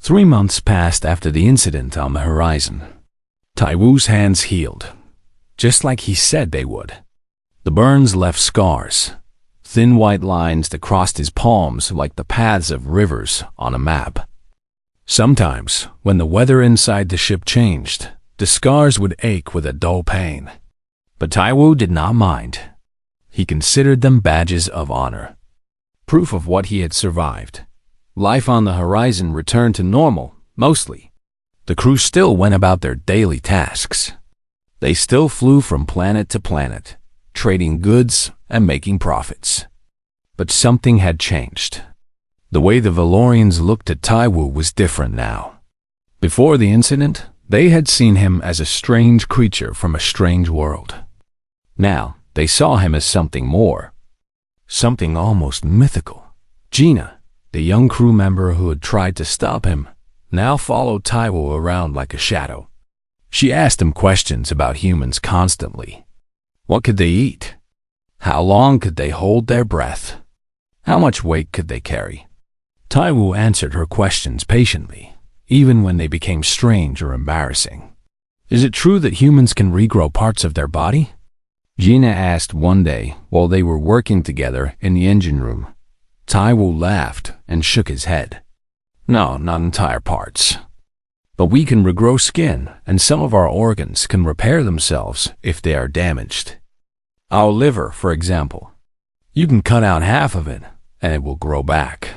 3 months passed after the incident on the horizon. Taiwu's hands healed, just like he said they would. The burns left scars, thin white lines that crossed his palms like the paths of rivers on a map. Sometimes, when the weather inside the ship changed, the scars would ache with a dull pain. But Taiwu did not mind. He considered them badges of honor, proof of what he had survived. Life on the horizon returned to normal, mostly. The crew still went about their daily tasks. They still flew from planet to planet, trading goods and making profits. But something had changed. The way the Valorians looked at Taiwu was different now. Before the incident, they had seen him as a strange creature from a strange world. Now, they saw him as something more. Something almost mythical. Gina, the young crew member who had tried to stop him, now followed Taiwu around like a shadow. She asked him questions about humans constantly. What could they eat? How long could they hold their breath? How much weight could they carry? Taiwu answered her questions patiently, even when they became strange or embarrassing. Is it true that humans can regrow parts of their body? Gina asked one day while they were working together in the engine room. Taiwu laughed and shook his head. No, not entire parts. But we can regrow skin, and some of our organs can repair themselves if they are damaged. Our liver, for example. You can cut out half of it, and it will grow back.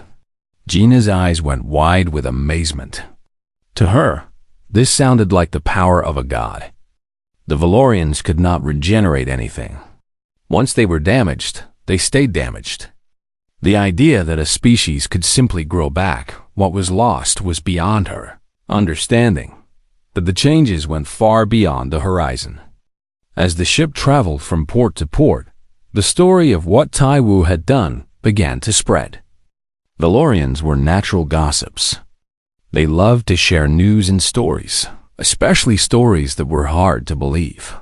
Gina's eyes went wide with amazement. To her, this sounded like the power of a god. The Valorians could not regenerate anything. Once they were damaged, they stayed damaged. The idea that a species could simply grow back what was lost was beyond her, understanding that the changes went far beyond the horizon. As the ship traveled from port to port, the story of what Taiwu had done began to spread. Valorians were natural gossips. They loved to share news and stories, especially stories that were hard to believe.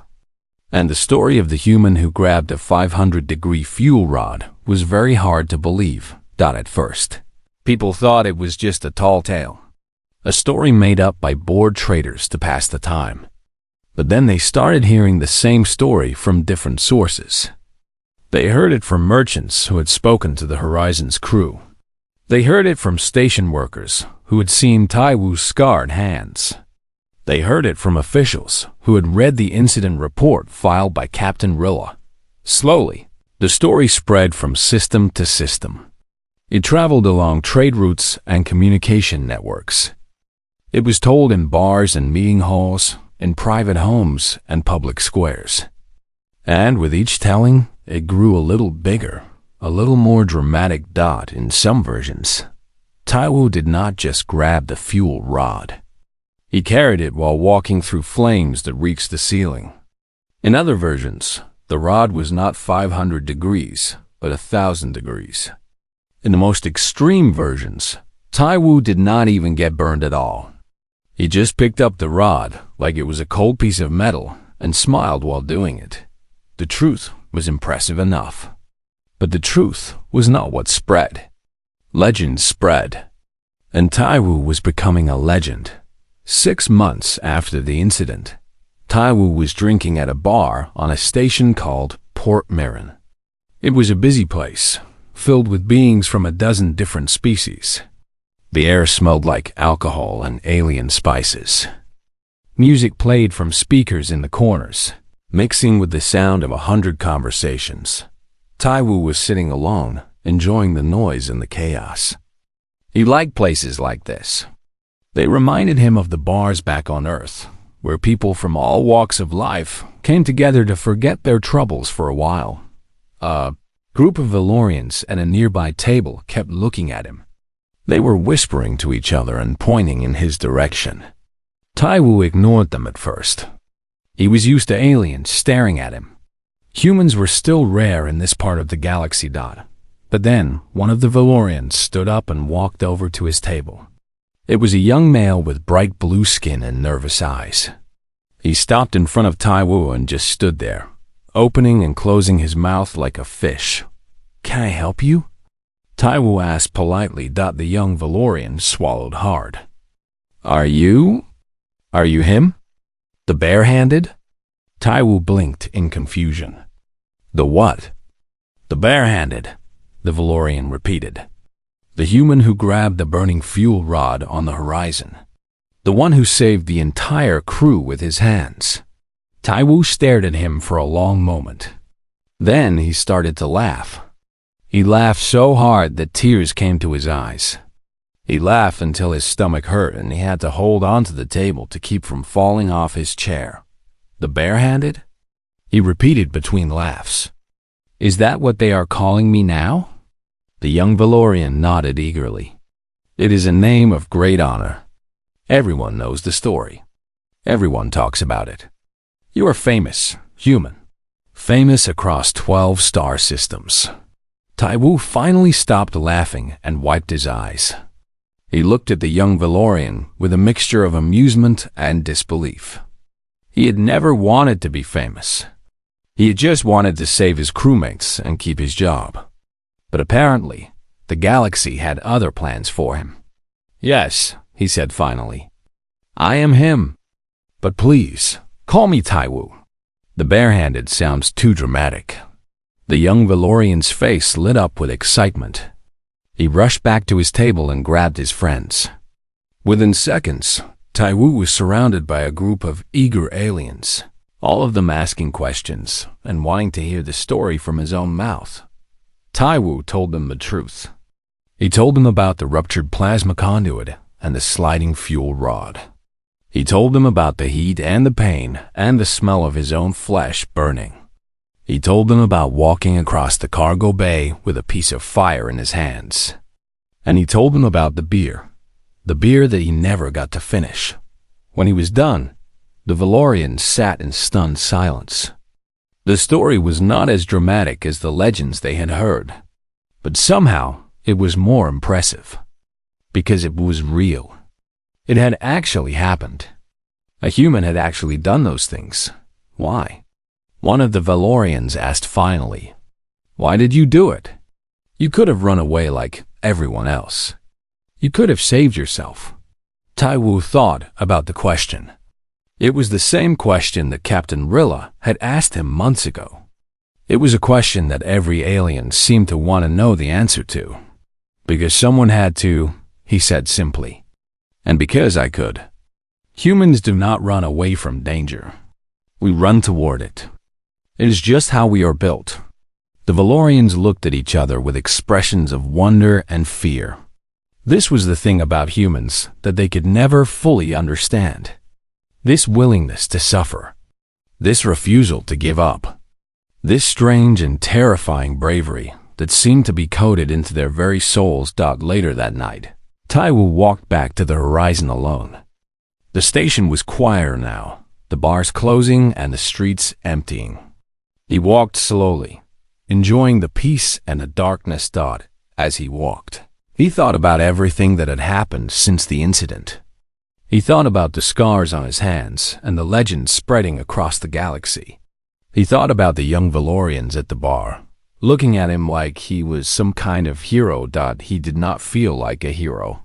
And the story of the human who grabbed a 500-degree fuel rod was very hard to believe, at first. People thought it was just a tall tale, a story made up by bored traders to pass the time. But then they started hearing the same story from different sources. They heard it from merchants who had spoken to the Horizon's crew. They heard it from station workers who had seen Taiwu's scarred hands. They heard it from officials who had read the incident report filed by Captain Rilla. Slowly, the story spread from system to system. It traveled along trade routes and communication networks. It was told in bars and meeting halls, in private homes and public squares. And with each telling, it grew a little bigger, a little more dramatic. In some versions, Taiwu did not just grab the fuel rod. He carried it while walking through flames that reached the ceiling. In other versions, the rod was not 500 degrees, but 1,000 degrees. In the most extreme versions, Taiwu did not even get burned at all. He just picked up the rod like it was a cold piece of metal and smiled while doing it. The truth was impressive enough. But the truth was not what spread. Legends spread, and Taiwu was becoming a legend. 6 months after the incident, Taiwu was drinking at a bar on a station called Port Mirren. It was a busy place, filled with beings from a dozen different species. The air smelled like alcohol and alien spices. Music played from speakers in the corners, mixing with the sound of 100 conversations. Taiwu was sitting alone, enjoying the noise and the chaos. He liked places like this. They reminded him of the bars back on Earth, where people from all walks of life came together to forget their troubles for a while. A group of Valorians at a nearby table kept looking at him. They were whispering to each other and pointing in his direction. Taiwu ignored them at first. He was used to aliens staring at him. Humans were still rare in this part of the galaxy. But then, one of the Valorians stood up and walked over to his table. It was a young male with bright blue skin and nervous eyes. He stopped in front of Taiwu and just stood there, opening and closing his mouth like a fish. "Can I help you?" Taiwu asked politely. The young Valorian swallowed hard. Are you him? The barehanded? Taiwu blinked in confusion. The what? The barehanded, the Valorian repeated. The human who grabbed the burning fuel rod on the horizon. The one who saved the entire crew with his hands. Taiwu stared at him for a long moment. Then he started to laugh. He laughed so hard that tears came to his eyes. He laughed until his stomach hurt and he had to hold onto the table to keep from falling off his chair. The barehanded? He repeated between laughs. Is that what they are calling me now? The young Valorian nodded eagerly. It is a name of great honor. Everyone knows the story. Everyone talks about it. You are famous, human. Famous across 12 star systems. Taiwu finally stopped laughing and wiped his eyes. He looked at the young Valorian with a mixture of amusement and disbelief. He had never wanted to be famous. He had just wanted to save his crewmates and keep his job. But apparently, the galaxy had other plans for him. Yes, he said finally. I am him. But please, call me Taiwu. The barehanded sounds too dramatic. The young Valorian's face lit up with excitement. He rushed back to his table and grabbed his friends. Within seconds, Taiwu was surrounded by a group of eager aliens, all of them asking questions and wanting to hear the story from his own mouth. Taiwu told them the truth. He told them about the ruptured plasma conduit and the sliding fuel rod. He told them about the heat and the pain and the smell of his own flesh burning. He told them about walking across the cargo bay with a piece of fire in his hands. And he told them about the beer that he never got to finish. When he was done, the Valorians sat in stunned silence. The story was not as dramatic as the legends they had heard, but somehow it was more impressive, because it was real. It had actually happened. A human had actually done those things. Why? One of the Valorians asked finally. Why did you do it? You could have run away like everyone else. You could have saved yourself. Taiwu thought about the question. It was the same question that Captain Rilla had asked him months ago. It was a question that every alien seemed to want to know the answer to. Because someone had to, he said simply. And because I could. Humans do not run away from danger. We run toward it. It is just how we are built. The Valorians looked at each other with expressions of wonder and fear. This was the thing about humans that they could never fully understand. This willingness to suffer. This refusal to give up. This strange and terrifying bravery that seemed to be coded into their very souls. Later that night, Taiwu walked back to the horizon alone. The station was quieter now, the bars closing and the streets emptying. He walked slowly, enjoying the peace and the darkness. As he walked, he thought about everything that had happened since the incident. He thought about the scars on his hands and the legends spreading across the galaxy. He thought about the young Valorians at the bar, looking at him like he was some kind of hero. He did not feel like a hero.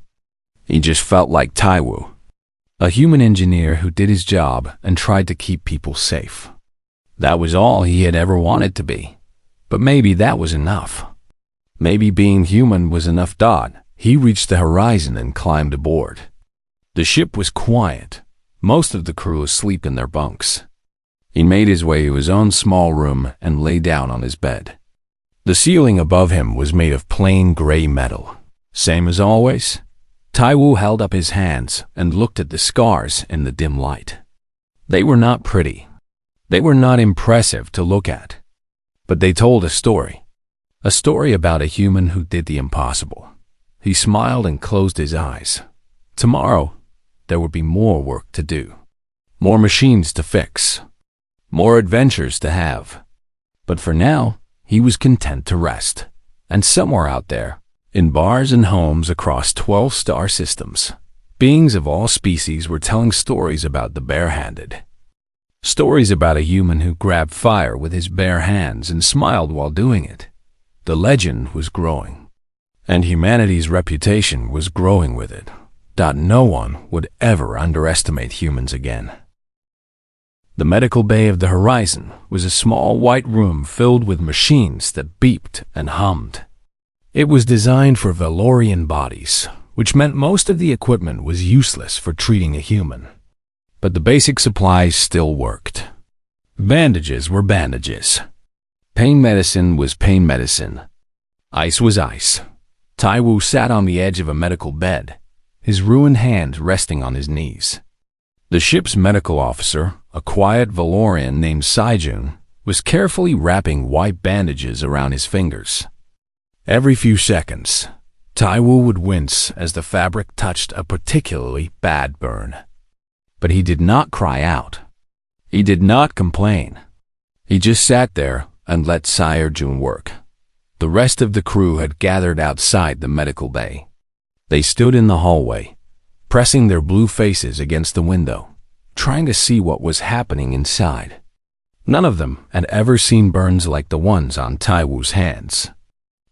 He just felt like Taiwu, a human engineer who did his job and tried to keep people safe. That was all he had ever wanted to be. But maybe that was enough. Maybe being human was enough. He reached the horizon and climbed aboard. The ship was quiet, most of the crew asleep in their bunks. He made his way to his own small room and lay down on his bed. The ceiling above him was made of plain gray metal. Same as always. Taiwu held up his hands and looked at the scars in the dim light. They were not pretty. They were not impressive to look at. But they told a story about a human who did the impossible. He smiled and closed his eyes. Tomorrow, there would be more work to do, more machines to fix, more adventures to have. But for now, he was content to rest. And somewhere out there, in bars and homes across 12 star systems, beings of all species were telling stories about the barehanded. Stories about a human who grabbed fire with his bare hands and smiled while doing it. The legend was growing, and humanity's reputation was growing with it. No one would ever underestimate humans again. The medical bay of the horizon was a small white room filled with machines that beeped and hummed. It was designed for Valorian bodies, which meant most of the equipment was useless for treating a human. But the basic supplies still worked. Bandages were bandages. Pain medicine was pain medicine. Ice was ice. Taiwu sat on the edge of a medical bed, his ruined hand resting on his knees. The ship's medical officer, a quiet Valorian named Saijun, was carefully wrapping white bandages around his fingers. Every few seconds, Taiwu would wince as the fabric touched a particularly bad burn. But he did not cry out. He did not complain. He just sat there and let Saijun work. The rest of the crew had gathered outside the medical bay. They stood in the hallway, pressing their blue faces against the window, trying to see what was happening inside. None of them had ever seen burns like the ones on Taiwu's hands.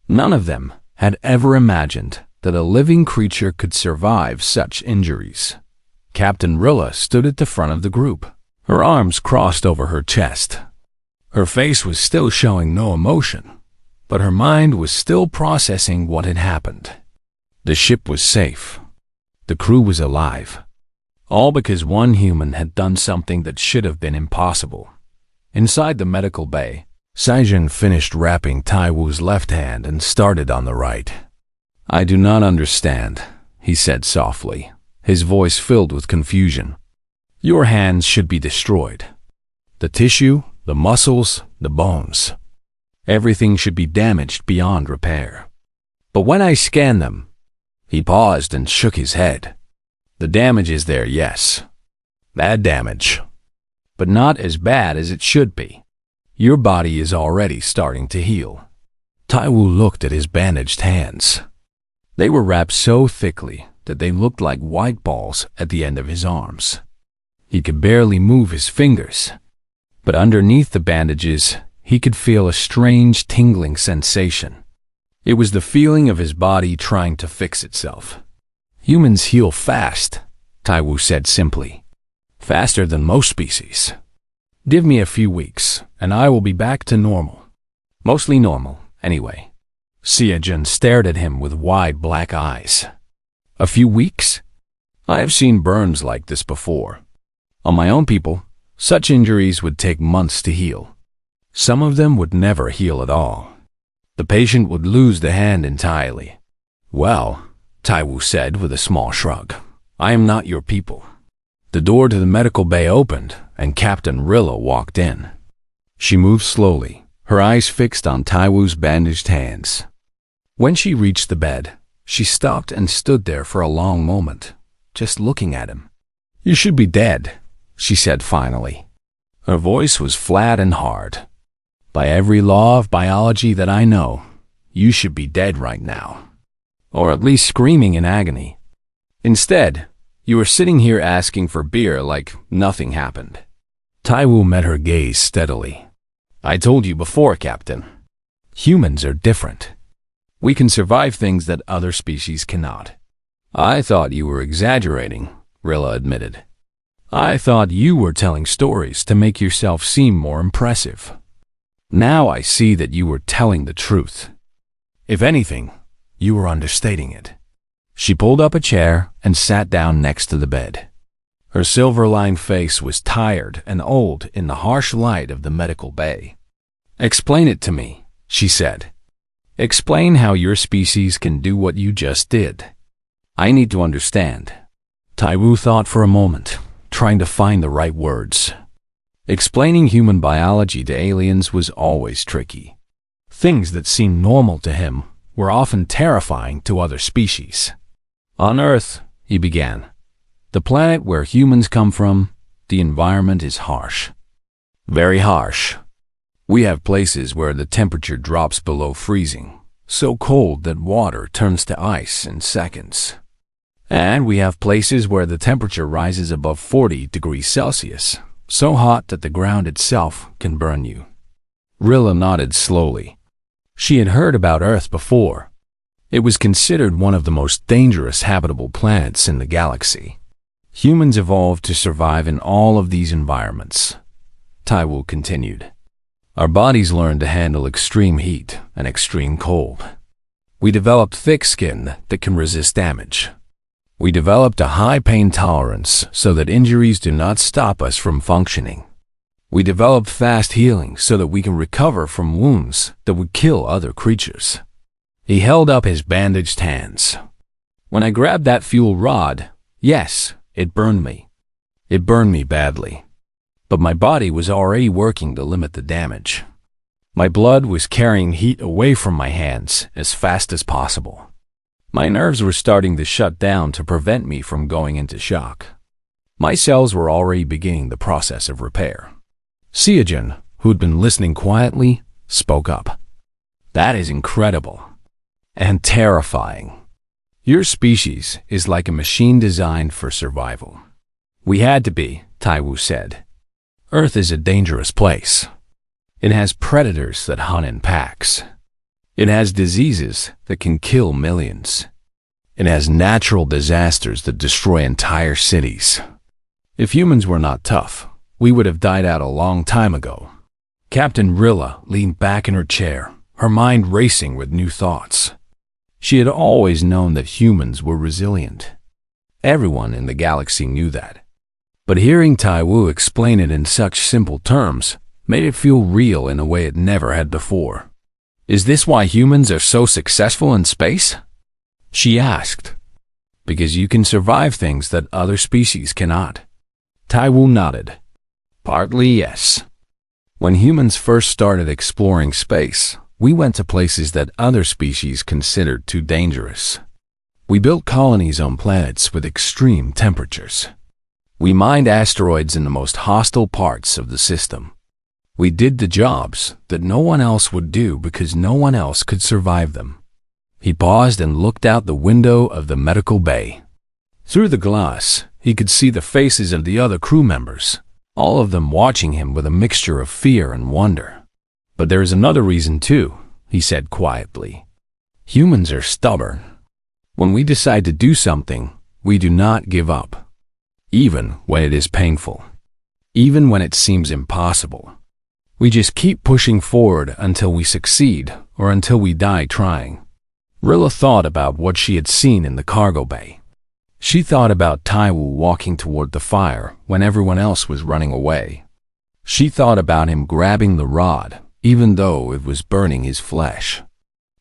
None of them had ever imagined that a living creature could survive such injuries. Captain Rilla stood at the front of the group, her arms crossed over her chest. Her face was still showing no emotion, but her mind was still processing what had happened. The ship was safe. The crew was alive. All because one human had done something that should have been impossible. Inside the medical bay, Saijun finished wrapping Taiwu's left hand and started on the right. "I do not understand," he said softly, his voice filled with confusion. "Your hands should be destroyed. The tissue, the muscles, the bones. Everything should be damaged beyond repair. But when I scan them," he paused and shook his head. "The damage is there, yes. Bad damage. But not as bad as it should be. Your body is already starting to heal." Taiwu looked at his bandaged hands. They were wrapped so thickly that they looked like white balls at the end of his arms. He could barely move his fingers. But underneath the bandages, he could feel a strange tingling sensation. It was the feeling of his body trying to fix itself. "Humans heal fast," Taiwu said simply. "Faster than most species. Give me a few weeks, and I will be back to normal. Mostly normal, anyway." Saijun stared at him with wide black eyes. "A few weeks? I have seen burns like this before. On my own people, such injuries would take months to heal. Some of them would never heal at all. The patient would lose the hand entirely." "Well," Taiwu said with a small shrug, "I am not your people." The door to the medical bay opened, and Captain Rilla walked in. She moved slowly, her eyes fixed on Taiwu's bandaged hands. When she reached the bed, she stopped and stood there for a long moment, just looking at him. "You should be dead," she said finally. Her voice was flat and hard. "By every law of biology that I know, you should be dead right now. Or at least screaming in agony. Instead, you are sitting here asking for beer like nothing happened." Taiwu met her gaze steadily. "I told you before, Captain. Humans are different. We can survive things that other species cannot." "I thought you were exaggerating," Rilla admitted. "I thought you were telling stories to make yourself seem more impressive. Now I see that you were telling the truth. If anything, you were understating it." She pulled up a chair and sat down next to the bed. Her silver-lined face was tired and old in the harsh light of the medical bay. "Explain it to me," she said. "Explain how your species can do what you just did. I need to understand." Taiwu thought for a moment, trying to find the right words. Explaining human biology to aliens was always tricky. Things that seemed normal to him were often terrifying to other species. "On Earth," he began, "the planet where humans come from, the environment is harsh. Very harsh. We have places where the temperature drops below freezing, so cold that water turns to ice in seconds. And we have places where the temperature rises above 40 degrees Celsius, so hot that the ground itself can burn you." Rilla nodded slowly. She had heard about Earth before. It was considered one of the most dangerous habitable planets in the galaxy. Humans evolved to survive in all of these environments. Taiwu continued. Our bodies learned to handle extreme heat and extreme cold. We developed thick skin that can resist damage. We developed a high pain tolerance so that injuries do not stop us from functioning. We developed fast healing so that we can recover from wounds that would kill other creatures. He held up his bandaged hands. When I grabbed that fuel rod, yes, it burned me. It burned me badly. But my body was already working to limit the damage. My blood was carrying heat away from my hands as fast as possible. My nerves were starting to shut down to prevent me from going into shock. My cells were already beginning the process of repair. Seojun, who had been listening quietly, spoke up. That is incredible. And terrifying. Your species is like a machine designed for survival. We had to be, Taiwu said. Earth is a dangerous place. It has predators that hunt in packs. It has diseases that can kill millions. It has natural disasters that destroy entire cities. If humans were not tough, we would have died out a long time ago. Captain Rilla leaned back in her chair, her mind racing with new thoughts. She had always known that humans were resilient. Everyone in the galaxy knew that. But hearing Taiwu explain it in such simple terms made it feel real in a way it never had before. Is this why humans are so successful in space? She asked. Because you can survive things that other species cannot. Taiwu nodded. Partly yes. When humans first started exploring space, we went to places that other species considered too dangerous. We built colonies on planets with extreme temperatures. We mined asteroids in the most hostile parts of the system. We did the jobs that no one else would do because no one else could survive them. He paused and looked out the window of the medical bay. Through the glass, he could see the faces of the other crew members, all of them watching him with a mixture of fear and wonder. But there is another reason too, he said quietly. Humans are stubborn. When we decide to do something, we do not give up. Even when it is painful. Even when it seems impossible. We just keep pushing forward until we succeed or until we die trying. Rilla thought about what she had seen in the cargo bay. She thought about Taiwu walking toward the fire when everyone else was running away. She thought about him grabbing the rod, even though it was burning his flesh.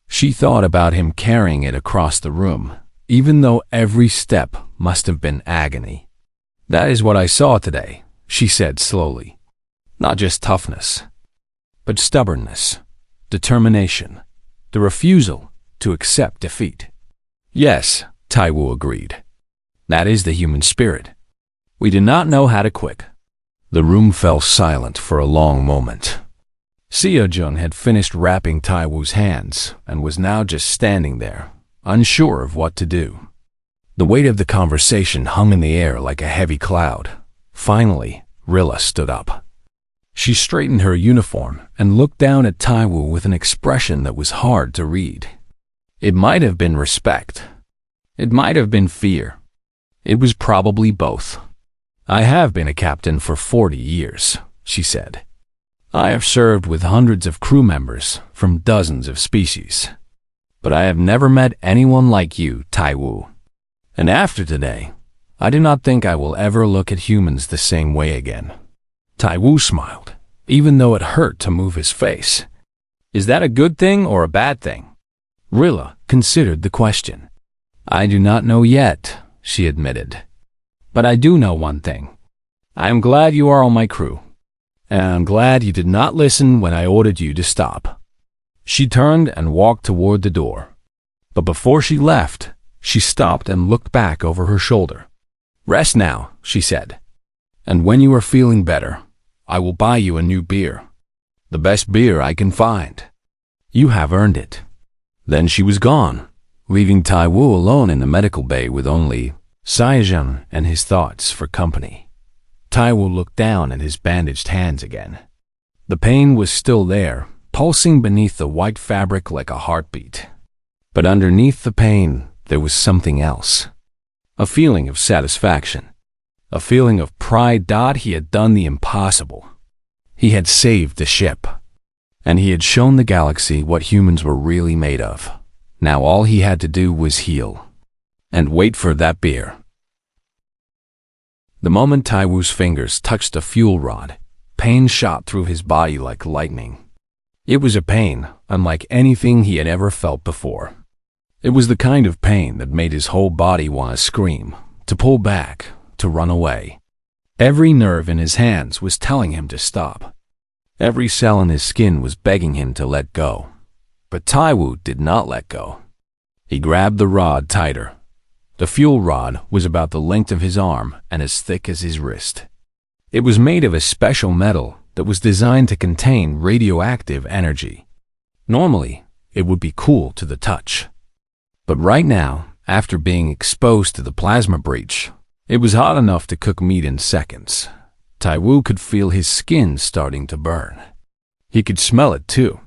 She thought about him carrying it across the room, even though every step must have been agony. That is what I saw today, she said slowly. Not just toughness, but stubbornness, determination, the refusal to accept defeat. Yes, Taiwu agreed. That is the human spirit. We do not know how to quit. The room fell silent for a long moment. Seojun had finished wrapping Taiwu's hands and was now just standing there, unsure of what to do. The weight of the conversation hung in the air like a heavy cloud. Finally, Rilla stood up. She straightened her uniform and looked down at Taiwu with an expression that was hard to read. It might have been respect. It might have been fear. It was probably both. I have been a captain for 40 years, she said. I have served with hundreds of crew members from dozens of species. But I have never met anyone like you, Taiwu. And after today, I do not think I will ever look at humans the same way again. Taiwu smiled, even though it hurt to move his face. Is that a good thing or a bad thing? Rilla considered the question. I do not know yet, she admitted. But I do know one thing. I am glad you are on my crew. And I'm glad you did not listen when I ordered you to stop. She turned and walked toward the door. But before she left, she stopped and looked back over her shoulder. Rest now, she said. And when you are feeling better, I will buy you a new beer. The best beer I can find. You have earned it. Then she was gone, leaving Taiwu alone in the medical bay with only Seojun and his thoughts for company. Taiwu looked down at his bandaged hands again. The pain was still there, pulsing beneath the white fabric like a heartbeat. But underneath the pain, there was something else. A feeling of satisfaction. A feeling of pride. He had done the impossible. He had saved the ship. And he had shown the galaxy what humans were really made of. Now all he had to do was heal. And wait for that beer. The moment Taiwu's fingers touched the fuel rod, pain shot through his body like lightning. It was a pain unlike anything he had ever felt before. It was the kind of pain that made his whole body want to scream, to pull back, to run away. Every nerve in his hands was telling him to stop. Every cell in his skin was begging him to let go. But Taiwu did not let go. He grabbed the rod tighter. The fuel rod was about the length of his arm and as thick as his wrist. It was made of a special metal that was designed to contain radioactive energy. Normally, it would be cool to the touch. But right now, after being exposed to the plasma breach, it was hot enough to cook meat in seconds. Taiwu could feel his skin starting to burn. He could smell it too,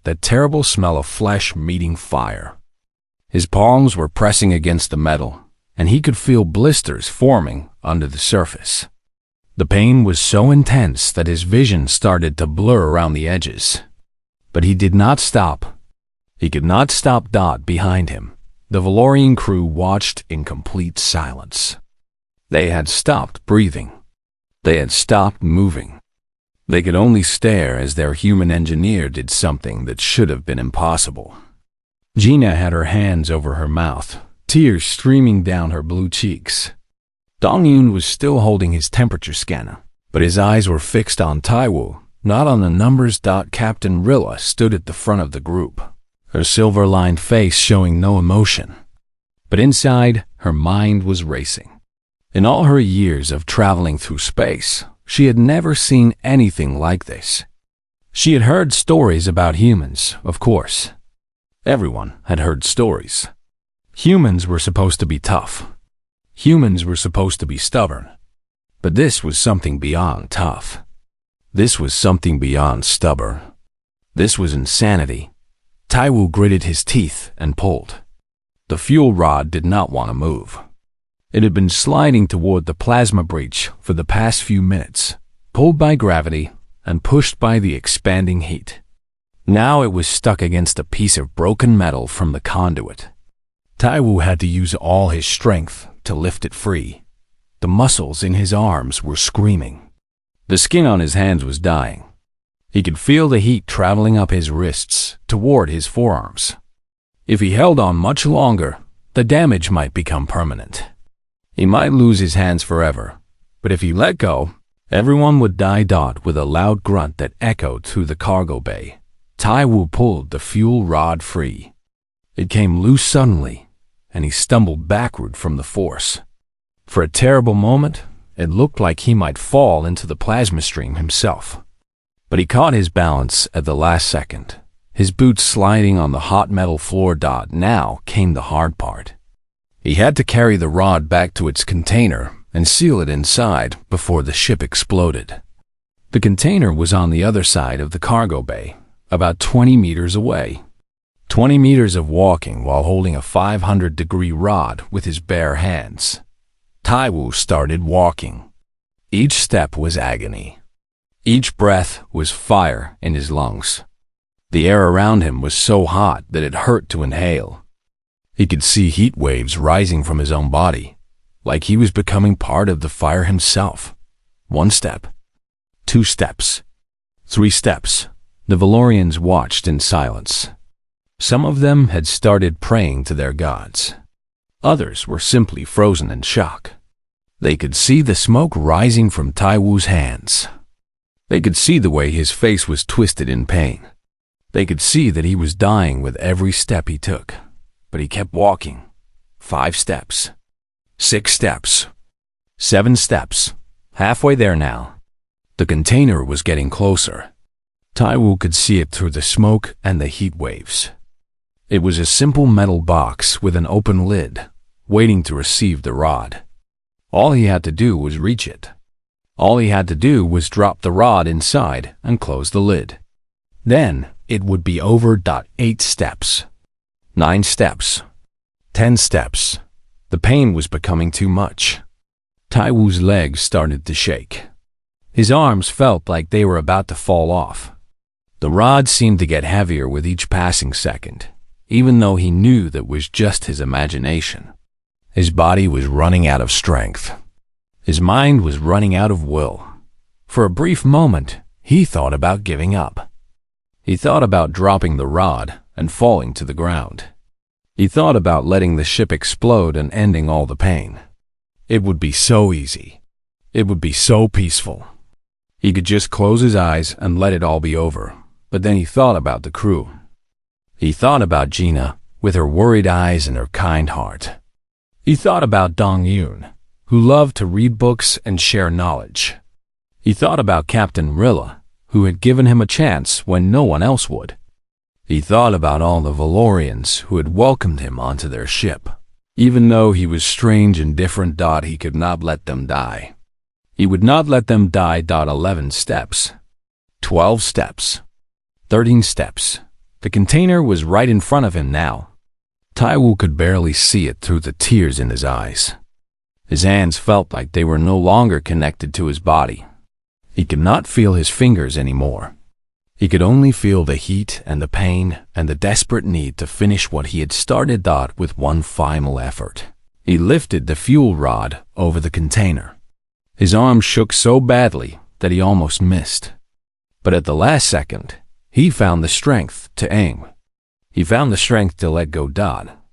that terrible smell of flesh meeting fire. His palms were pressing against the metal, and he could feel blisters forming under the surface. The pain was so intense that his vision started to blur around the edges. But he did not stop. He could not stop. Behind him, the Valorian crew watched in complete silence. They had stopped breathing. They had stopped moving. They could only stare as their human engineer did something that should have been impossible. Gina had her hands over her mouth, tears streaming down her blue cheeks. Dongyun was still holding his temperature scanner, but his eyes were fixed on Taiwu, not on the numbers. Captain Rilla stood at the front of the group, her silver-lined face showing no emotion. But inside, her mind was racing. In all her years of traveling through space, she had never seen anything like this. She had heard stories about humans, of course. Everyone had heard stories. Humans were supposed to be tough. Humans were supposed to be stubborn. But this was something beyond tough. This was something beyond stubborn. This was insanity. Taiwu gritted his teeth and pulled. The fuel rod did not want to move. It had been sliding toward the plasma breach for the past few minutes, pulled by gravity and pushed by the expanding heat. Now it was stuck against a piece of broken metal from the conduit. Taiwu had to use all his strength to lift it free. The muscles in his arms were screaming. The skin on his hands was dying. He could feel the heat traveling up his wrists toward his forearms. If he held on much longer, the damage might become permanent. He might lose his hands forever, but if he let go, everyone would die. With a loud grunt that echoed through the cargo bay, Taiwu pulled the fuel rod free. It came loose suddenly, and he stumbled backward from the force. For a terrible moment, it looked like he might fall into the plasma stream himself. But he caught his balance at the last second, his boots sliding on the hot metal floor. Now came the hard part. He had to carry the rod back to its container and seal it inside before the ship exploded. The container was on the other side of the cargo bay, about 20 meters away. 20 meters of walking while holding a 500-degree rod with his bare hands. Taiwu started walking. Each step was agony. Each breath was fire in his lungs. The air around him was so hot that it hurt to inhale. He could see heat waves rising from his own body, like he was becoming part of the fire himself. 1 step, 2 steps, 3 steps. The Valorians watched in silence. Some of them had started praying to their gods. Others were simply frozen in shock. They could see the smoke rising from Taiwu's hands. They could see the way his face was twisted in pain. They could see that he was dying with every step he took. But he kept walking. 5 steps. 6 steps. 7 steps. Halfway there now. The container was getting closer. Taiwu could see it through the smoke and the heat waves. It was a simple metal box with an open lid, waiting to receive the rod. All he had to do was reach it. All he had to do was drop the rod inside and close the lid. Then it would be over. 8 steps. 9 steps. 10 steps. The pain was becoming too much. Taiwu's legs started to shake. His arms felt like they were about to fall off. The rod seemed to get heavier with each passing second, even though he knew that was just his imagination. His body was running out of strength. His mind was running out of will. For a brief moment, he thought about giving up. He thought about dropping the rod and falling to the ground. He thought about letting the ship explode and ending all the pain. It would be so easy. It would be so peaceful. He could just close his eyes and let it all be over. But then he thought about the crew. He thought about Gina, with her worried eyes and her kind heart. He thought about Dong Yun, who loved to read books and share knowledge. He thought about Captain Rilla, who had given him a chance when no one else would. He thought about all the Valorians who had welcomed him onto their ship. Even though he was strange and different, he could not let them die. He would not let them die. 11 steps. 12 steps. 13 steps. The container was right in front of him now. Taiwu could barely see it through the tears in his eyes. His hands felt like they were no longer connected to his body. He could not feel his fingers anymore. He could only feel the heat and the pain and the desperate need to finish what he had started with one final effort. He lifted the fuel rod over the container. His arm shook so badly that he almost missed. But at the last second, he found the strength to aim. He found the strength to let go.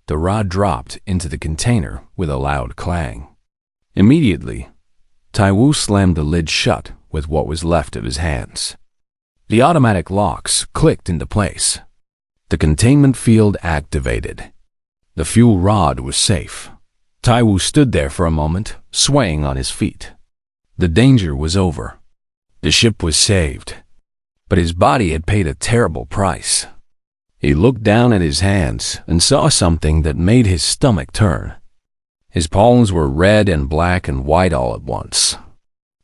The rod dropped into the container with a loud clang. Immediately, Taiwu slammed the lid shut with what was left of his hands. The automatic locks clicked into place. The containment field activated. The fuel rod was safe. Taiwu stood there for a moment, swaying on his feet. The danger was over. The ship was saved. But his body had paid a terrible price. He looked down at his hands and saw something that made his stomach turn. His palms were red and black and white all at once.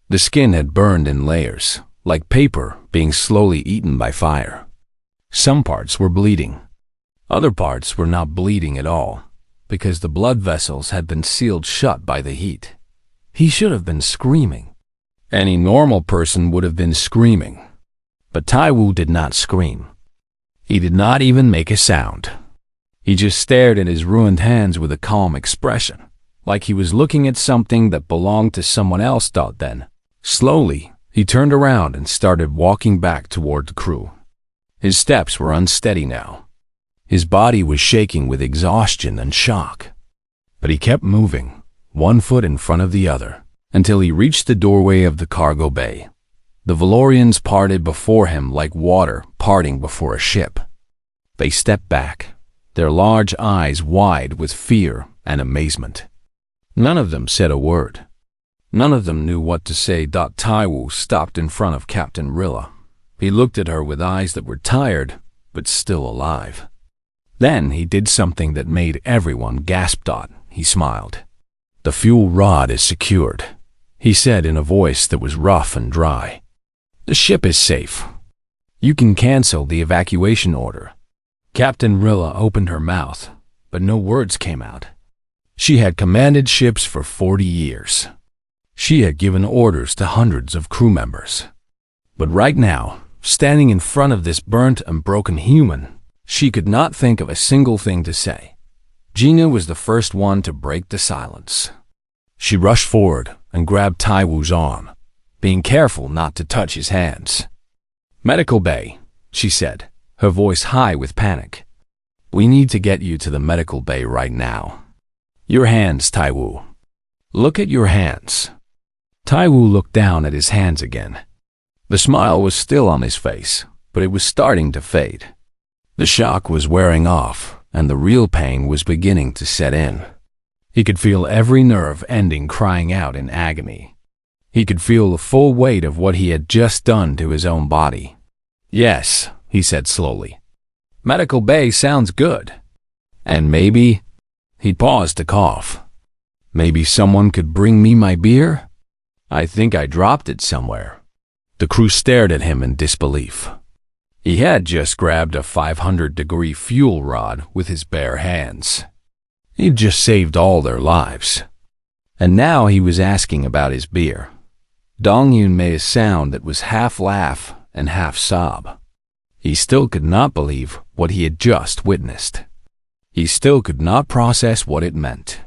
The skin had burned in layers, like paper being slowly eaten by fire. Some parts were bleeding. Other parts were not bleeding at all, because the blood vessels had been sealed shut by the heat. He should have been screaming. Any normal person would have been screaming. But Taiwu did not scream. He did not even make a sound. He just stared at his ruined hands with a calm expression, like he was looking at something that belonged to someone else. Then, slowly, he turned around and started walking back toward the crew. His steps were unsteady now. His body was shaking with exhaustion and shock. But he kept moving, one foot in front of the other, until he reached the doorway of the cargo bay. The Valorians parted before him like water parting before a ship. They stepped back, their large eyes wide with fear and amazement. None of them said a word. None of them knew what to say. Taiwu stopped in front of Captain Rilla. He looked at her with eyes that were tired, but still alive. Then he did something that made everyone gasp. He smiled. "The fuel rod is secured," he said in a voice that was rough and dry. "The ship is safe. You can cancel the evacuation order." Captain Rilla opened her mouth, but no words came out. She had commanded ships for 40 years. She had given orders to hundreds of crew members. But right now, standing in front of this burnt and broken human, she could not think of a single thing to say. Gina was the first one to break the silence. She rushed forward and grabbed Taiwu's arm, being careful not to touch his hands. "Medical bay," she said, her voice high with panic. "We need to get you to the medical bay right now. Your hands, Taiwu. Look at your hands." Taiwu looked down at his hands again. The smile was still on his face, but it was starting to fade. The shock was wearing off, and the real pain was beginning to set in. He could feel every nerve ending, crying out in agony. He could feel the full weight of what he had just done to his own body. "Yes," he said slowly. "Medical bay sounds good. And maybe—" he paused to cough. "Maybe someone could bring me my beer? I think I dropped it somewhere." The crew stared at him in disbelief. He had just grabbed a 500-degree fuel rod with his bare hands. He'd just saved all their lives. And now he was asking about his beer. Dong-Yun made a sound that was half laugh and half sob. He still could not believe what he had just witnessed. He still could not process what it meant.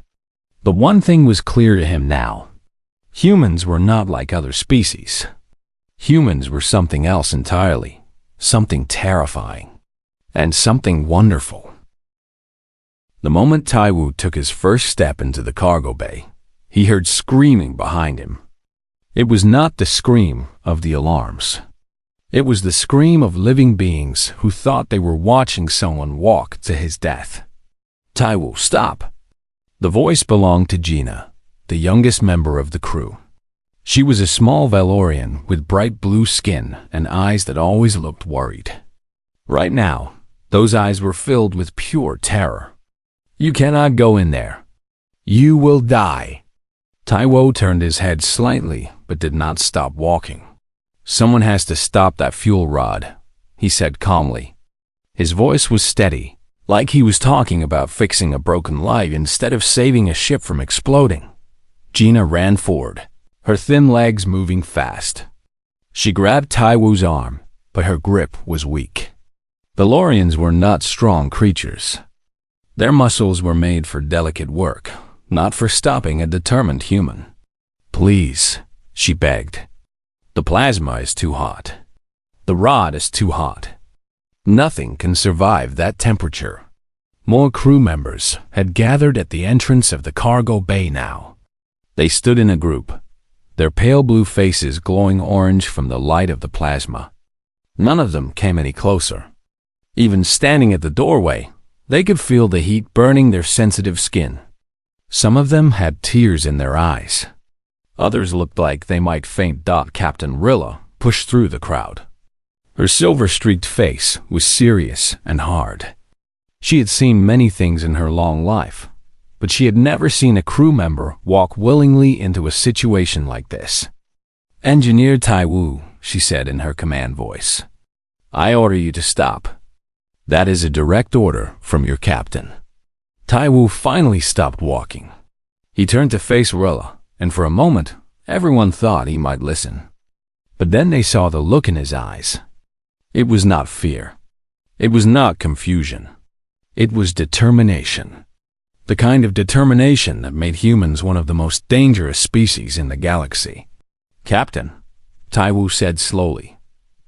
But one thing was clear to him now. Humans were not like other species. Humans were something else entirely, something terrifying, and something wonderful. The moment Taiwu took his first step into the cargo bay, he heard screaming behind him. It was not the scream of the alarms. It was the scream of living beings who thought they were watching someone walk to his death. Taiwu, stop! The voice belonged to Gina, the youngest member of the crew. She was a small Valorian with bright blue skin and eyes that always looked worried. Right now, those eyes were filled with pure terror. You cannot go in there. You will die. Taiwo turned his head slightly, but did not stop walking. Someone has to stop that fuel rod, he said calmly. His voice was steady, like he was talking about fixing a broken light instead of saving a ship from exploding. Gina ran forward, her thin legs moving fast. She grabbed Taiwu's arm, but her grip was weak. Valorians were not strong creatures. Their muscles were made for delicate work, not for stopping a determined human. Please, she begged. The plasma is too hot. The rod is too hot. Nothing can survive that temperature. More crew members had gathered at the entrance of the cargo bay now. They stood in a group, their pale blue faces glowing orange from the light of the plasma. None of them came any closer. Even standing at the doorway, they could feel the heat burning their sensitive skin. Some of them had tears in their eyes. Others looked like they might faint. Captain Rilla pushed through the crowd. Her silver-streaked face was serious and hard. She had seen many things in her long life, but she had never seen a crew member walk willingly into a situation like this. Engineer Taiwu, she said in her command voice, I order you to stop. That is a direct order from your captain. Taiwu finally stopped walking. He turned to face Rilla, and for a moment, everyone thought he might listen. But then they saw the look in his eyes. It was not fear. It was not confusion. It was determination. The kind of determination that made humans one of the most dangerous species in the galaxy. Captain, Taiwu said slowly,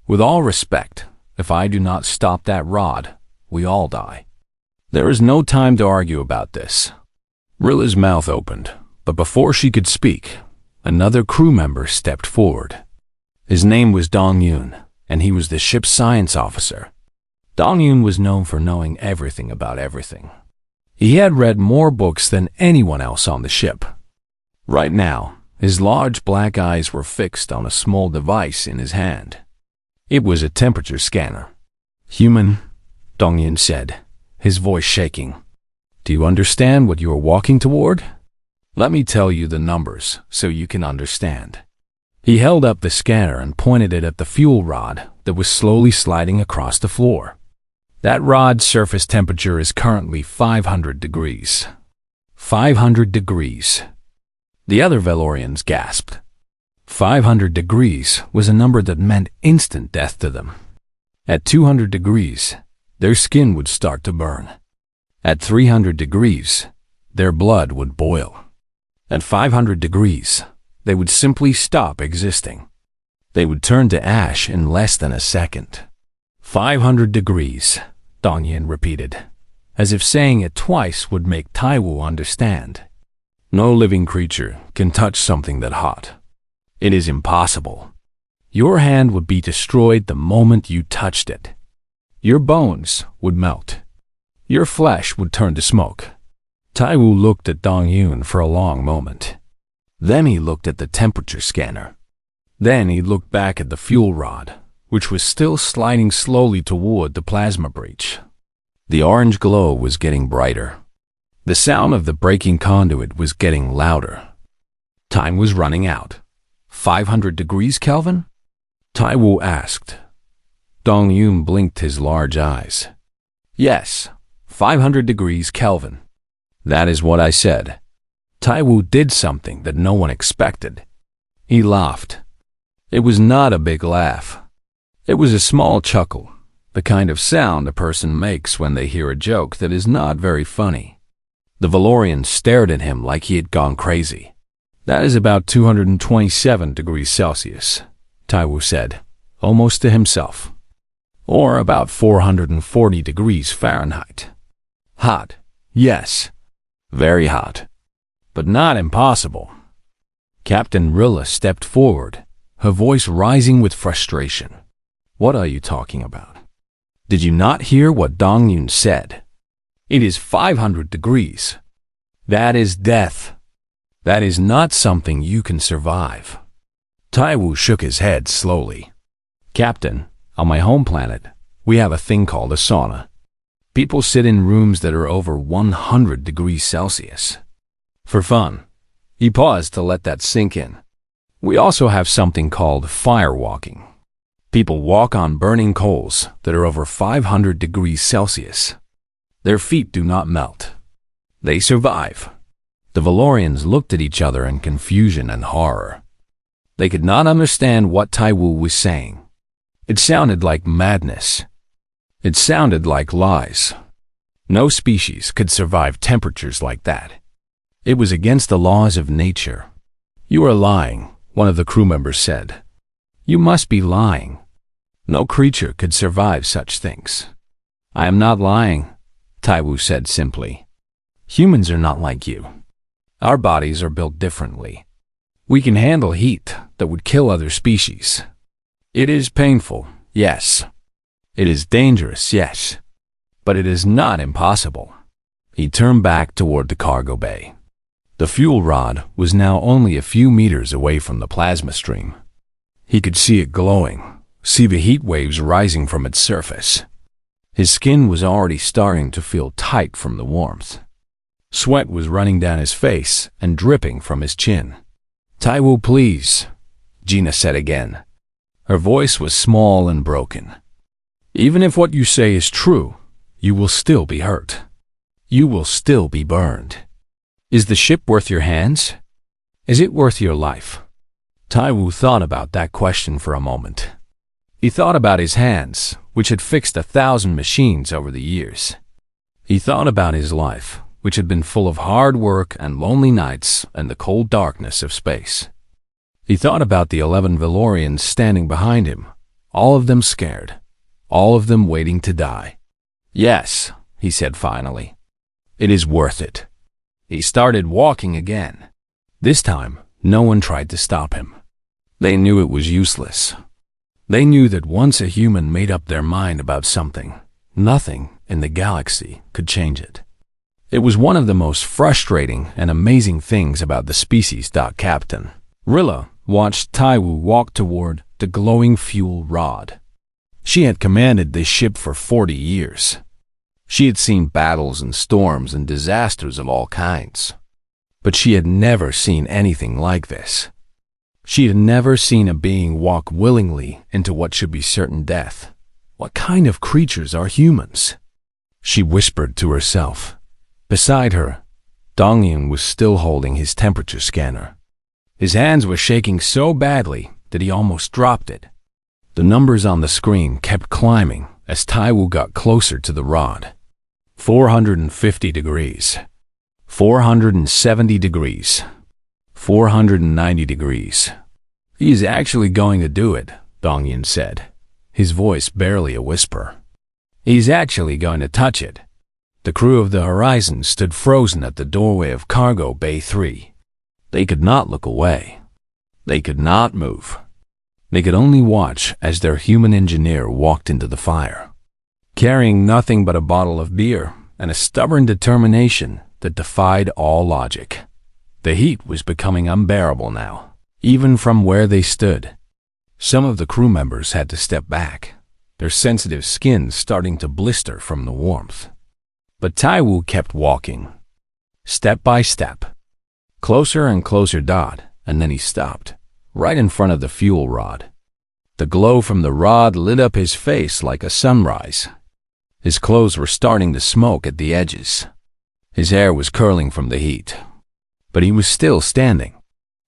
with all respect, if I do not stop that rod, we all die. There is no time to argue about this. Rilla's mouth opened, but before she could speak, another crew member stepped forward. His name was Dong-Yun, and he was the ship's science officer. Dong-Yun was known for knowing everything about everything. He had read more books than anyone else on the ship. Right now, his large black eyes were fixed on a small device in his hand. It was a temperature scanner. Human, Dong-Yun said, his voice shaking. Do you understand what you are walking toward? Let me tell you the numbers so you can understand. He held up the scanner and pointed it at the fuel rod that was slowly sliding across the floor. That rod's surface temperature is currently 500 degrees. 500 degrees. The other Valorians gasped. 500 degrees was a number that meant instant death to them. At 200 degrees, their skin would start to burn. At 300 degrees, their blood would boil. At 500 degrees, they would simply stop existing. They would turn to ash in less than a second. 500 degrees, Dong-Yin repeated, as if saying it twice would make Taiwu understand. No living creature can touch something that hot. It is impossible. Your hand would be destroyed the moment you touched it. Your bones would melt. Your flesh would turn to smoke. Taiwu looked at Dong-Yun for a long moment. Then he looked at the temperature scanner. Then he looked back at the fuel rod, which was still sliding slowly toward the plasma breach. The orange glow was getting brighter. The sound of the breaking conduit was getting louder. Time was running out. 500 degrees Kelvin? Taiwu asked. Dong-Yun blinked his large eyes. Yes, 500 degrees Kelvin. That is what I said. Taiwu did something that no one expected. He laughed. It was not a big laugh. It was a small chuckle, the kind of sound a person makes when they hear a joke that is not very funny. The Valorian stared at him like he had gone crazy. That is about 227 degrees Celsius, Taiwu said, almost to himself. Or about 440 degrees Fahrenheit. Hot, yes. Very hot. But not impossible. Captain Rilla stepped forward, her voice rising with frustration. What are you talking about? Did you not hear what Dong-Yun said? It is 500 degrees. That is death. That is not something you can survive. Taiwu shook his head slowly. Captain, on my home planet, we have a thing called a sauna. People sit in rooms that are over 100 degrees Celsius. For fun. He paused to let that sink in. We also have something called firewalking. People walk on burning coals that are over 500 degrees Celsius. Their feet do not melt. They survive. The Valorians looked at each other in confusion and horror. They could not understand what Taiwu was saying. It sounded like madness. It sounded like lies. No species could survive temperatures like that. It was against the laws of nature. You are lying, one of the crew members said. You must be lying. No creature could survive such things. I am not lying, Taiwu said simply. Humans are not like you. Our bodies are built differently. We can handle heat that would kill other species. It is painful, yes. It is dangerous, yes. But it is not impossible. He turned back toward the cargo bay. The fuel rod was now only a few meters away from the plasma stream. He could see it glowing, see the heat waves rising from its surface. His skin was already starting to feel tight from the warmth. Sweat was running down his face and dripping from his chin. Taiwu, please, Gina said again. Her voice was small and broken. Even if what you say is true, you will still be hurt. You will still be burned. Is the ship worth your hands? Is it worth your life? Taiwu thought about that question for a moment. He thought about his hands, which had fixed 1,000 machines over the years. He thought about his life, which had been full of hard work and lonely nights and the cold darkness of space. He thought about the 11 Valorians standing behind him, all of them scared, all of them waiting to die. Yes, he said finally. It is worth it. He started walking again. This time, no one tried to stop him. They knew it was useless. They knew that once a human made up their mind about something, nothing in the galaxy could change it. It was one of the most frustrating and amazing things about the species. Captain Rilla watched Taiwu walk toward the glowing fuel rod. She had commanded this ship for 40 years. She had seen battles and storms and disasters of all kinds. But she had never seen anything like this. She had never seen a being walk willingly into what should be certain death. What kind of creatures are humans? She whispered to herself. Beside her, Dong-Yun was still holding his temperature scanner. His hands were shaking so badly that he almost dropped it. The numbers on the screen kept climbing as Taiwu got closer to the rod. 450 degrees. 470 degrees. 490 degrees. He is actually going to do it, Dong-Yun said, his voice barely a whisper. He's actually going to touch it. The crew of the Horizon stood frozen at the doorway of Cargo Bay 3. They could not look away. They could not move. They could only watch as their human engineer walked into the fire, carrying nothing but a bottle of beer and a stubborn determination that defied all logic. The heat was becoming unbearable now, even from where they stood. Some of the crew members had to step back, their sensitive skins starting to blister from the warmth. But Taiwu kept walking, step by step, closer and closer. And then he stopped, right in front of the fuel rod. The glow from the rod lit up his face like a sunrise. His clothes were starting to smoke at the edges. His hair was curling from the heat. But he was still standing.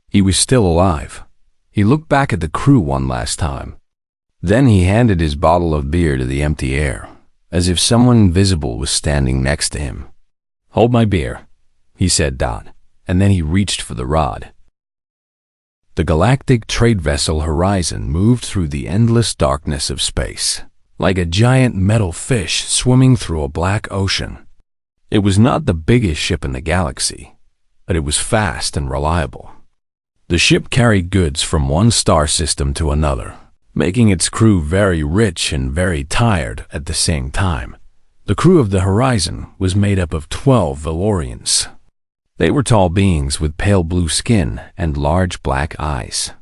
He was still alive. He looked back at the crew one last time. Then he handed his bottle of beer to the empty air, as if someone invisible was standing next to him. "Hold my beer," he said, and then he reached for the rod. The galactic trade vessel Horizon moved through the endless darkness of space, like a giant metal fish swimming through a black ocean. It was not the biggest ship in the galaxy, but it was fast and reliable. The ship carried goods from one star system to another, making its crew very rich and very tired at the same time. The crew of the Horizon was made up of 12 Valorians. They were tall beings with pale blue skin and large black eyes.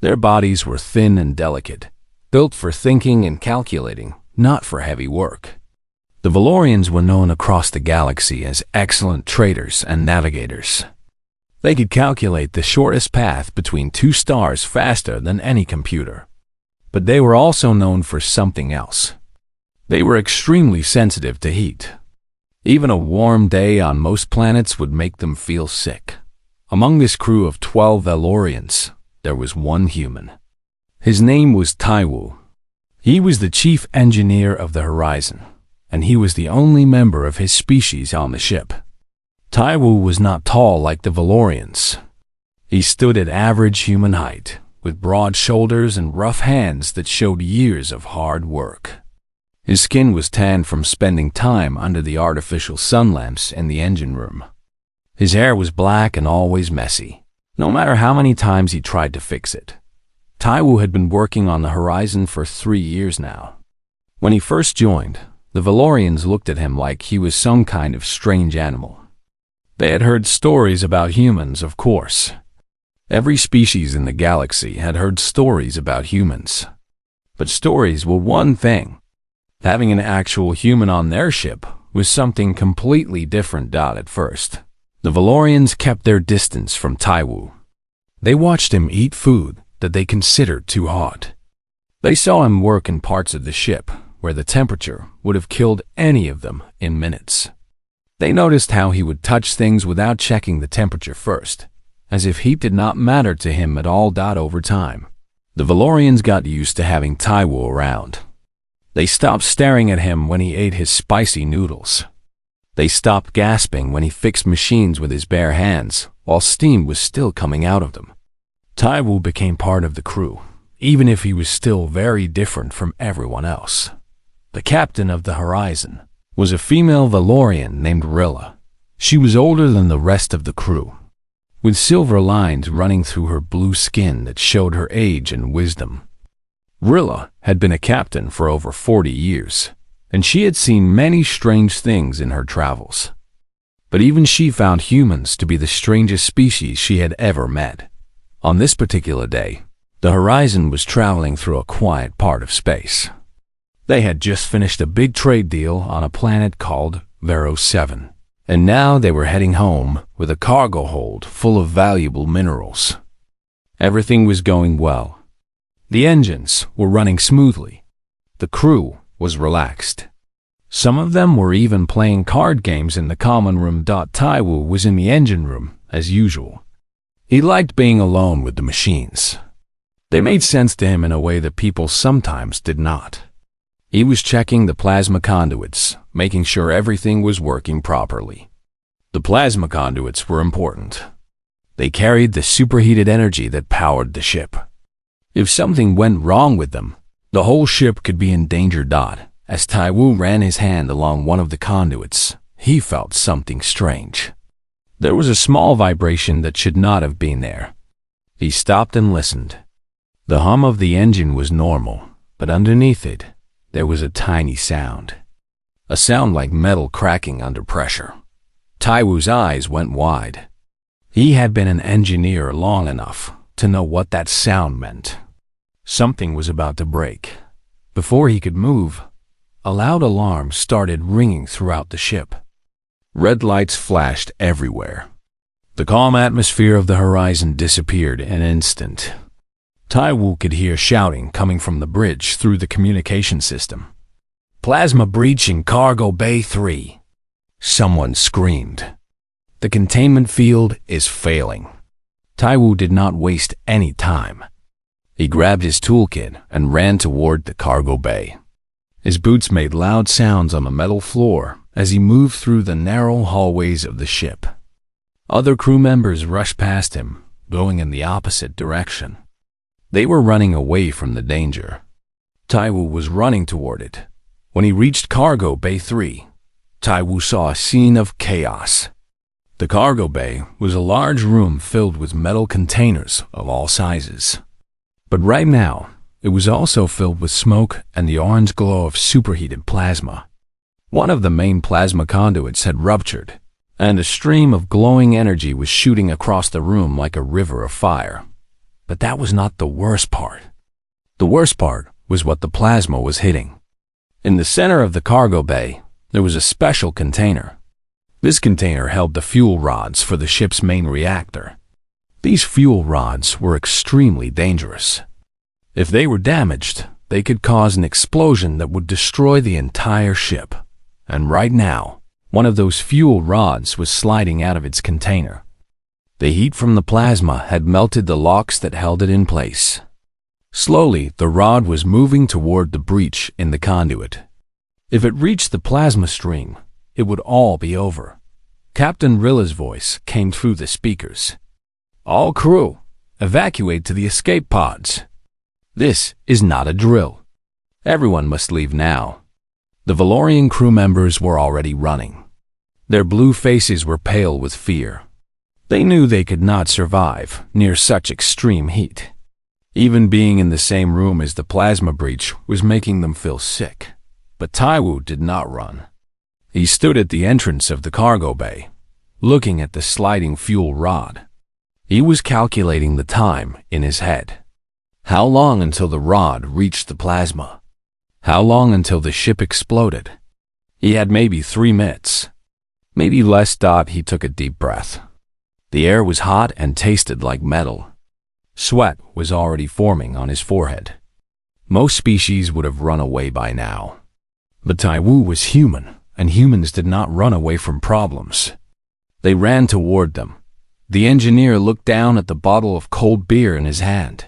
Their bodies were thin and delicate, built for thinking and calculating, not for heavy work. The Valorians were known across the galaxy as excellent traders and navigators. They could calculate the shortest path between two stars faster than any computer. But they were also known for something else. They were extremely sensitive to heat. Even a warm day on most planets would make them feel sick. Among this crew of 12 Valorians, there was one human. His name was Taiwu. He was the chief engineer of the Horizon, and he was the only member of his species on the ship. Taiwu was not tall like the Valorians. He stood at average human height, with broad shoulders and rough hands that showed years of hard work. His skin was tanned from spending time under the artificial sun lamps in the engine room. His hair was black and always messy, no matter how many times he tried to fix it. Taiwu had been working on the Horizon for 3 years now. When he first joined, the Valorians looked at him like he was some kind of strange animal. They had heard stories about humans, of course. Every species in the galaxy had heard stories about humans. But stories were one thing. Having an actual human on their ship was something completely different. At first, the Valorians kept their distance from Taiwu. They watched him eat food that they considered too hot. They saw him work in parts of the ship where the temperature would have killed any of them in minutes. They noticed how he would touch things without checking the temperature first, as if heat did not matter to him at all. Over time, the Valorians got used to having Taiwu around. They stopped staring at him when he ate his spicy noodles. They stopped gasping when he fixed machines with his bare hands, while steam was still coming out of them. Taiwu became part of the crew, even if he was still very different from everyone else. The captain of the Horizon was a female Valorian named Rilla. She was older than the rest of the crew, with silver lines running through her blue skin that showed her age and wisdom. Rilla had been a captain for over 40 years, and she had seen many strange things in her travels. But even she found humans to be the strangest species she had ever met. On this particular day, the Horizon was traveling through a quiet part of space. They had just finished a big trade deal on a planet called Vero 7, and now they were heading home with a cargo hold full of valuable minerals. Everything was going well. The engines were running smoothly. The crew was relaxed. Some of them were even playing card games in the common room. Taiwu was in the engine room, as usual. He liked being alone with the machines. They made sense to him in a way that people sometimes did not. He was checking the plasma conduits, making sure everything was working properly. The plasma conduits were important. They carried the superheated energy that powered the ship. If something went wrong with them, the whole ship could be in danger. As Taiwu ran his hand along one of the conduits, he felt something strange. There was a small vibration that should not have been there. He stopped and listened. The hum of the engine was normal, but underneath it, there was a tiny sound. A sound like metal cracking under pressure. Taiwu's eyes went wide. He had been an engineer long enough to know what that sound meant. Something was about to break. Before he could move, a loud alarm started ringing throughout the ship. Red lights flashed everywhere. The calm atmosphere of the Horizon disappeared in an instant. Taiwu could hear shouting coming from the bridge through the communication system. "Plasma breach in Cargo Bay 3. Someone screamed. "The containment field is failing." Taiwu did not waste any time. He grabbed his toolkit and ran toward the cargo bay. His boots made loud sounds on the metal floor as he moved through the narrow hallways of the ship. Other crew members rushed past him, going in the opposite direction. They were running away from the danger. Taiwu was running toward it. When he reached Cargo Bay 3, Taiwu saw a scene of chaos. The cargo bay was a large room filled with metal containers of all sizes. But right now, it was also filled with smoke and the orange glow of superheated plasma. One of the main plasma conduits had ruptured, and a stream of glowing energy was shooting across the room like a river of fire. But that was not the worst part. The worst part was what the plasma was hitting. In the center of the cargo bay, there was a special container. This container held the fuel rods for the ship's main reactor. These fuel rods were extremely dangerous. If they were damaged, they could cause an explosion that would destroy the entire ship. And right now, one of those fuel rods was sliding out of its container. The heat from the plasma had melted the locks that held it in place. Slowly, the rod was moving toward the breach in the conduit. If it reached the plasma stream, it would all be over. Captain Rilla's voice came through the speakers. "All crew, evacuate to the escape pods. This is not a drill. Everyone must leave now." The Valorian crew members were already running. Their blue faces were pale with fear. They knew they could not survive near such extreme heat. Even being in the same room as the plasma breach was making them feel sick. But Taiwu did not run. He stood at the entrance of the cargo bay, looking at the sliding fuel rod. He was calculating the time in his head. How long until the rod reached the plasma? How long until the ship exploded? He had maybe 3 minutes. Maybe less. He took a deep breath. The air was hot and tasted like metal. Sweat was already forming on his forehead. Most species would have run away by now. But Taiwu was human, and humans did not run away from problems. They ran toward them. The engineer looked down at the bottle of cold beer in his hand.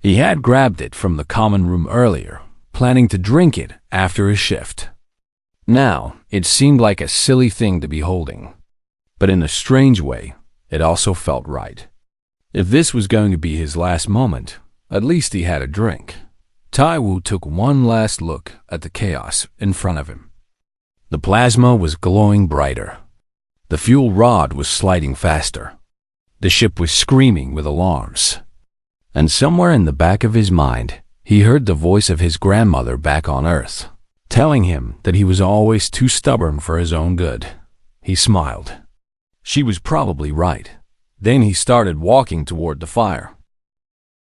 He had grabbed it from the common room earlier, planning to drink it after his shift. Now, it seemed like a silly thing to be holding. But in a strange way, it also felt right. If this was going to be his last moment, at least he had a drink. Taiwu took one last look at the chaos in front of him. The plasma was glowing brighter. The fuel rod was sliding faster. The ship was screaming with alarms. And somewhere in the back of his mind, he heard the voice of his grandmother back on Earth, telling him that he was always too stubborn for his own good. He smiled. She was probably right. Then he started walking toward the fire.